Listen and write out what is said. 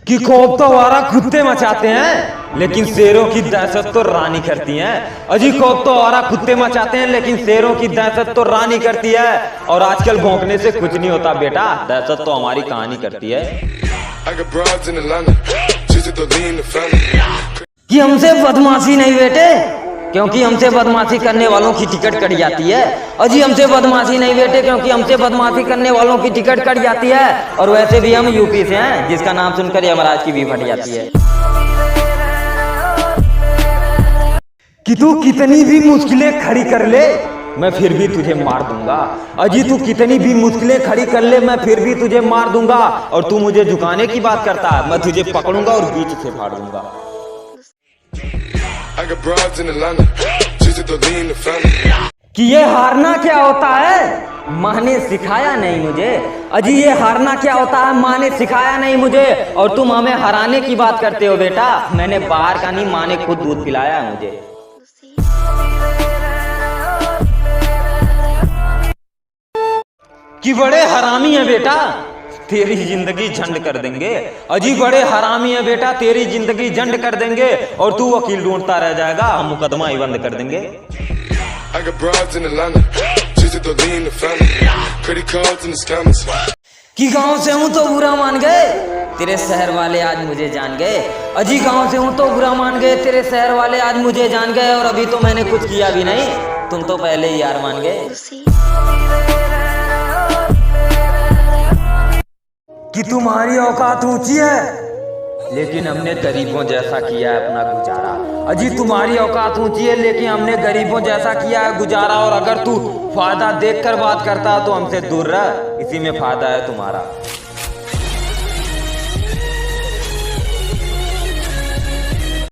कि खौफ तो आवारा कुत्ते मचाते हैं लेकिन शेरों की दहशत तो रानी करती है। अजी खौफ तो आवारा कुत्ते मचाते हैं लेकिन शेरों की दहशत तो रानी करती है। और आजकल भौंकने से कुछ नहीं होता बेटा, दहशत तो हमारी कहानी करती है। कि हमसे बदमाशी नहीं बेटे, क्योंकि हमसे बदमाशी करने वालों की टिकट कट जाती है। अजी हमसे बदमाशी नहीं बेटे, क्योंकि हमसे बदमाशी करने वालों की टिकट कट जाती है। और वैसे भी हम यूपी से हैं, जिसका नाम सुनकर यमराज की भी फट जाती है। कि तू कितनी भी मुश्किलें खड़ी कर ले मैं फिर भी तुझे मार दूंगा। अजी तू कितनी भी मुश्किलें खड़ी कर ले मैं फिर भी तुझे मार दूंगा। और तू मुझे झुकाने की बात करता है, मैं तुझे पकड़ूंगा और बीच से फाड़ दूंगा। कि ये हारना क्या होता है माँ ने सिखाया नहीं मुझे। अजी ये हारना क्या होता है माँ ने सिखाया नहीं मुझे। और तुम हमें हराने की बात करते हो बेटा, मैंने बाहर का नहीं, माँ ने खुद दूध पिलाया है मुझे। कि बड़े हरामी है बेटा, तेरी जिंदगी झंड कर देंगे। अजी बड़े हरामी है बेटा, तेरी जिंदगी झंड कर देंगे। और तू वकील ढूंढता रह जाएगा, हम मुकदमा ही बंद कर देंगे। कि गांव से हूं तो बुरा मान गए तेरे शहर वाले आज मुझे जान गए। अजी गांव से हूं तो बुरा मान गए तेरे शहर वाले आज मुझे जान गए। और अभी तो मैंने कुछ किया भी नहीं, तुम तो पहले ही यार मान गए। कि तुम्हारी औकात ऊंची है लेकिन हमने गरीबों जैसा किया है अपना गुजारा। अजी तुम्हारी औकात ऊंची है लेकिन हमने गरीबों जैसा किया है गुजारा। और अगर तू फायदा देखकर बात करता तो हमसे दूर रह, इसी में फायदा है तुम्हारा।